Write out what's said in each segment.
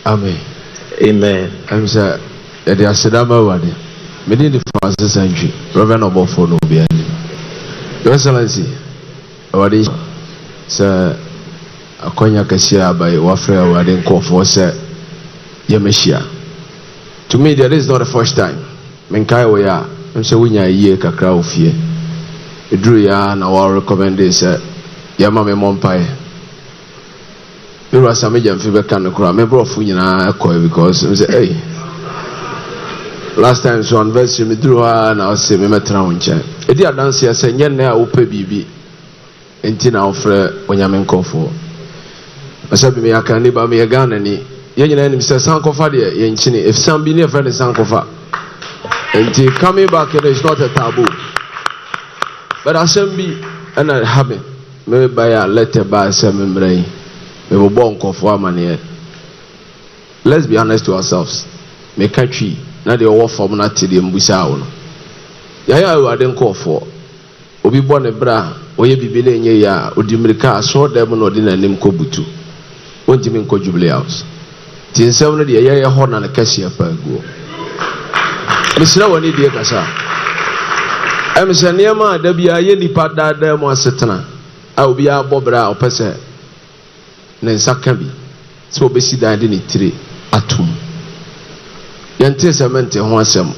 Amen. Amen. I'm sir, that they are Sedama Wadi. Many the Francis Sanctuary, Reverend OBOFOUR no be any. Your Excellency, Wadi, Sir Akonya Kasia by Wafre Wadi Nkofo, Sir Yemeshia. To me, that is not the first time. Menkai Waya, I'm saying, when you're kakra of fear. It drew ya and I recommend this, Yamame Mompai. You were some major fever can cry. Member of Funyana because I say, hey, last time so anniversary me drew her and I was saying, Memetrauncha. A dear dance here saying, Yana Upe BB, and Tina offer when you're in Kofo. I said, me, I can live by me a gun and Yan Mr. Sankofa, Yanchini, if some be near friend is Sankofa. And coming back, it is not a taboo. But I said, be and I have it. Maybe by a letter by some membrane. We were born for money. Let's be honest to ourselves. Me country, not the war for Monati and Busao. Yaya, I didn't call for. Obi born a bra, or ye be billion ya, or Dimrica, saw them or dinner name Kobutu. Won't you mean Jubilee House? Tin 7 year horn and a cashier per go. Mr. One idiot, sir. I'm saying, Yama, there be a yenny part that there was setana. I will be a bobra or person. Nensa Kabi, so besi died in it 3 atum. Yante cement one sem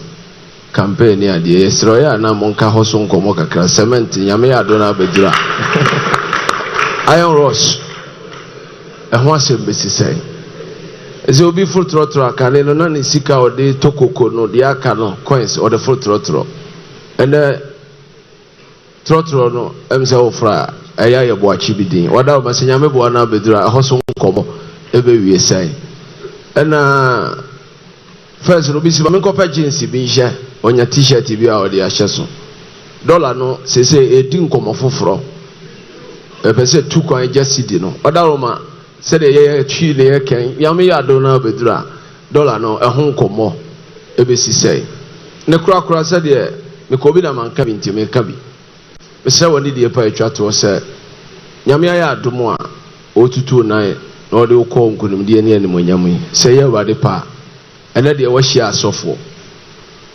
campaign near the Estroya na monka hoson komoka kra cement yame adona bedura. Iron Ross. A one sem besi say. As you be full trotro, can no none sika or de tokoko no the akano coins or the full trotro. And the trotro no emsa ofra. Aya ya boachi bidin wada ma senya me bo na bedura hoso nkomo ebe wie sai na first no bi si me kopa jeans bi hye onya t-shirt bi a ode ahye so dollar no sese edi nkomo foforo ebe se 2 coin just di no wada ma se de ye twi ne ye ken ya me ya do na bedura dollar no ehun nkomo ebe si sai ne kura se de me ko bi na man ka bi ntime ka bi. Mr. One did a pie chat to us, Yamia Dumoa, O to 9, or the Okon couldn't be any anymore Yami. Say, you are the pa, and let the Washia software.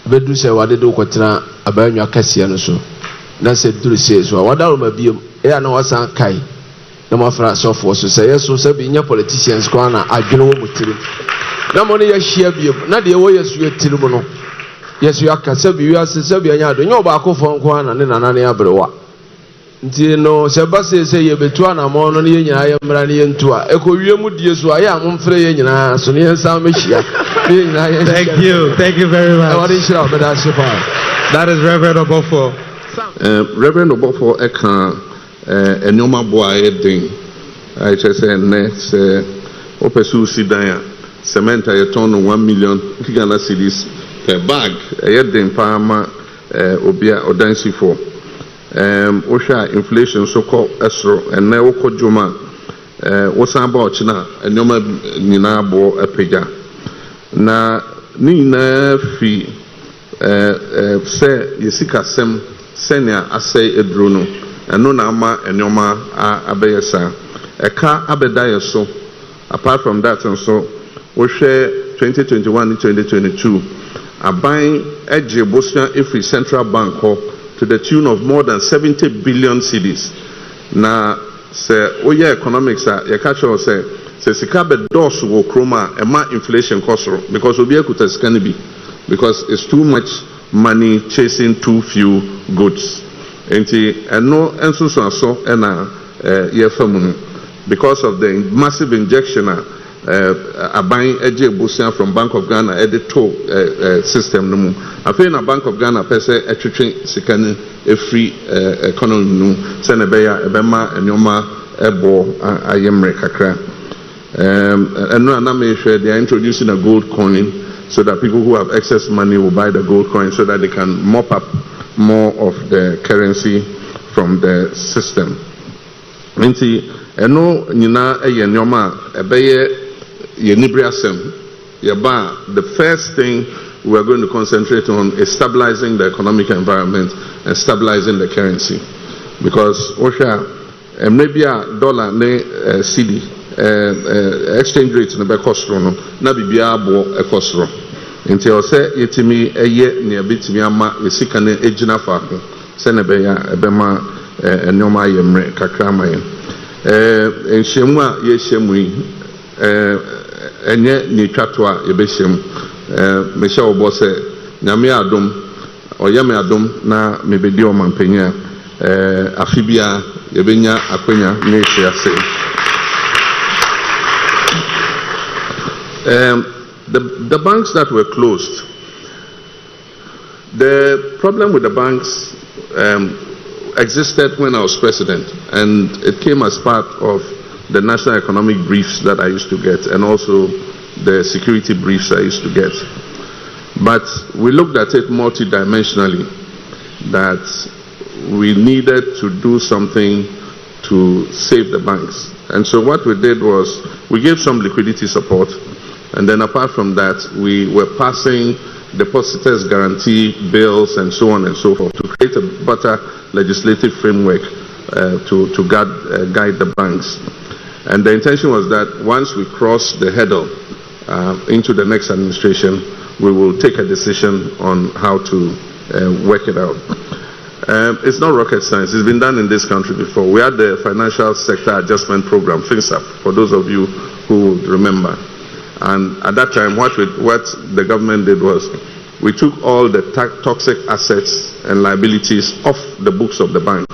Bedu say what they do quatra about your Cassiano so. That's it to say, so what I may be a no was Kai. No more for us software, so say, yes, so say, in your politicians, Grana, I don't know what to do. No money, I share you, not the way you are terrible. Yes, you are Cassabi, you are Sabia, no Baco for Juan and then Anania Brewa. No, Sebasti say you betuana more than I am running into a echo. You would use why I am free in Sonia Samishia. Thank you very much. That is Reverend OBOFOUR. Reverend OBOFOUR Eka a normal boy thing. I just say next Opesu Sidaya cement a ton of 1 million Ghana cedis per bag. A yet in Parma Obia or Dancy for. Osha inflation so called Esro and now Kojuma was about China and Yoma Ninabo Epeja. Na Nina Fi say Yesika Sem Senia Ase Edruno and no Nama and Yoma Abeyasa. A car Abedaya so apart from that and so we share 2021 and 2022 are buying Edge Bosnia Ifri Central Bank to the tune of more than 70 billion cedis. Na say oya economics ya catch us say sika be dos wo kroma e ma inflation cost because obi ekuta sika ni bi because it's too much money chasing too few goods. Enti eno enso so na ye famu because of the massive injection buying Eje Busia from Bank of Ghana at the toll system no mu afi na Bank of Ghana pese etwetwe sikani a free economy no sene beya ebema enyoma ebo ayemre kakra and no na me share they are introducing a gold coin so that people who have excess money will buy the gold coin so that they can mop up more of the currency from the system. Nti eno nyina enyoma ebeye the first thing we are going to concentrate on is stabilizing the economic environment and stabilizing the currency. Because Osha, maybe a dollar ne cedi exchange rate no be kosoro no na bibia abo ekosoro nti o se yetimi eye ne betimi ama ne sika ne ejina fa ho se ne be ya ebema enoma yemre kakra mayen enhwemu a ye hyemu yi enye ni twato a ye be hyem me hye obo se nyame adom oyame adom na me be di o mampanya afibia ye benya akwanya ne hye ase. The banks that were closed, the problem with the banks existed when I was president, and it came as part of the national economic briefs that I used to get, and also the security briefs I used to get. But we looked at it multidimensionally, that we needed to do something to save the banks. And so what we did was we gave some liquidity support, and then apart from that, we were passing depositors' guarantee bills and so on and so forth to create a better legislative framework to guide the banks. And the intention was that once we cross the hurdle into the next administration, we will take a decision on how to work it out. It's not rocket science. It's been done in this country before. We had the Financial Sector Adjustment Program, FinSAP, for those of you who remember. And at that time, what the government did was we took all the toxic assets and liabilities off the books of the bank,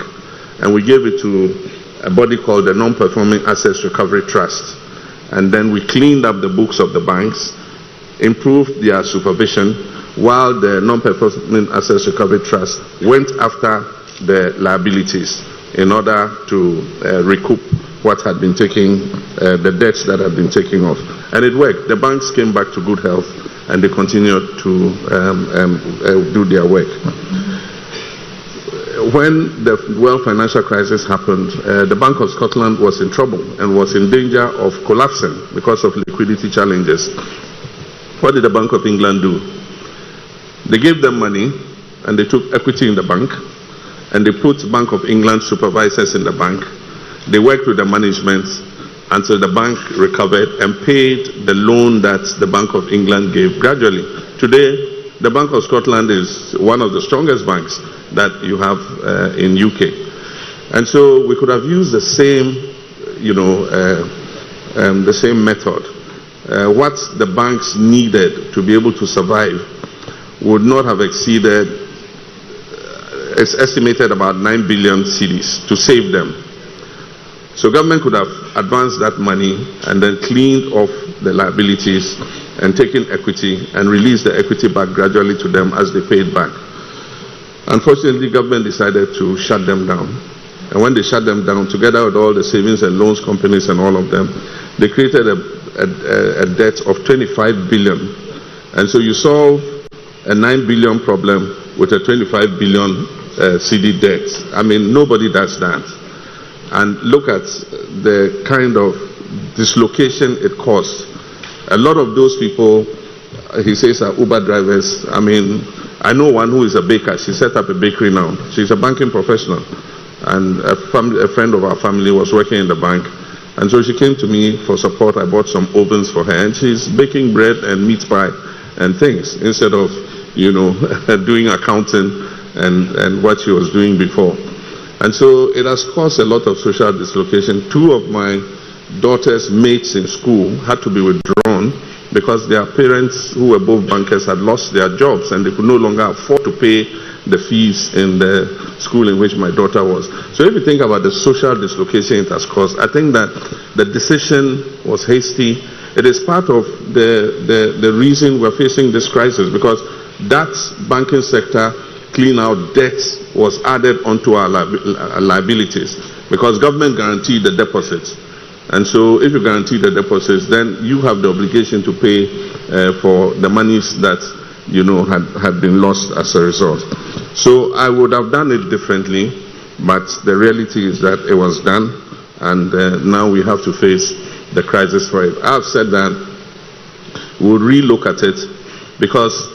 and we gave it to a body called the Non-Performing Assets Recovery Trust. And then we cleaned up the books of the banks, improved their supervision, while the Non-Performing Assets Recovery Trust went after the liabilities in order to recoup what had been taken, the debts that had been taken off. And it worked. The banks came back to good health, and they continued to do their work. When the world financial crisis happened, the Bank of Scotland was in trouble and was in danger of collapsing because of liquidity challenges. What did the Bank of England do? They gave them money, and they took equity in the bank, and they put Bank of England supervisors in the bank. They worked with the management until the bank recovered and paid the loan that the Bank of England gave gradually. Today, the Bank of Scotland is one of the strongest banks that you have in UK. And so we could have used the same, the same method. What the banks needed to be able to survive would not have exceeded, it's estimated about 9 billion cedis to save them. So government could have advanced that money and then cleaned off the liabilities and taken equity and released the equity back gradually to them as they paid back. Unfortunately, government decided to shut them down. And when they shut them down, together with all the savings and loans companies and all of them, they created a debt of 25 billion. And so you solve a 9 billion problem with a 25 billion CD debt. I mean, nobody does that. And look at the kind of dislocation it caused. A lot of those people, he says, are Uber drivers. I mean, I know one who is a baker. She set up a bakery now. She's a banking professional. And a friend of our family was working in the bank. And so she came to me for support. I bought some ovens for her. And she's baking bread and meat pie and things instead of, doing accounting and what she was doing before. And so it has caused a lot of social dislocation. 2 of my daughter's mates in school had to be withdrawn because their parents, who were both bankers, had lost their jobs and they could no longer afford to pay the fees in the school in which my daughter was. So if you think about the social dislocation it has caused, I think that the decision was hasty. It is part of the reason we're facing this crisis, because that banking sector clean out debt was added onto our liabilities, because government guaranteed the deposits. And so if you guarantee the deposits, then you have the obligation to pay for the monies that had been lost as a result. So I would have done it differently, but the reality is that it was done, and now we have to face the crisis for it. I've said that we'll relook at it, because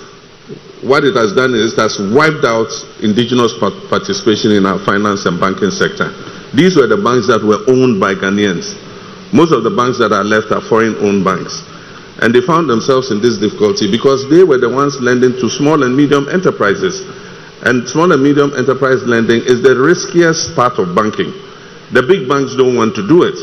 what it has done is it has wiped out indigenous participation in our finance and banking sector. These were the banks that were owned by Ghanaians. Most of the banks that are left are foreign-owned banks. And they found themselves in this difficulty because they were the ones lending to small and medium enterprises. And small and medium enterprise lending is the riskiest part of banking. The big banks don't want to do it.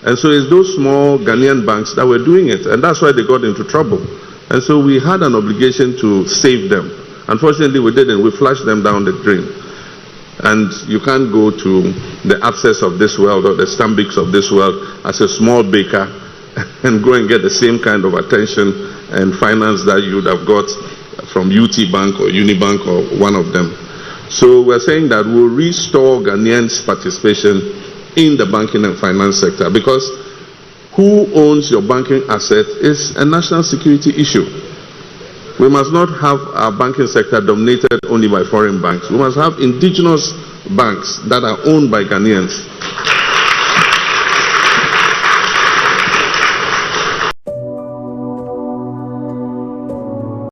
And so it's those small Ghanaian banks that were doing it. And that's why they got into trouble. And so we had an obligation to save them. Unfortunately, we didn't. We flushed them down the drain. And you can't go to the Access of this world or the Stanbics of this world as a small baker and go and get the same kind of attention and finance that you would have got from UT Bank or Unibank or one of them. So we're saying that we'll restore Ghanaians' participation in the banking and finance sector, because who owns your banking asset is a national security issue. We must not have our banking sector dominated only by foreign banks. We must have indigenous banks that are owned by Ghanaians.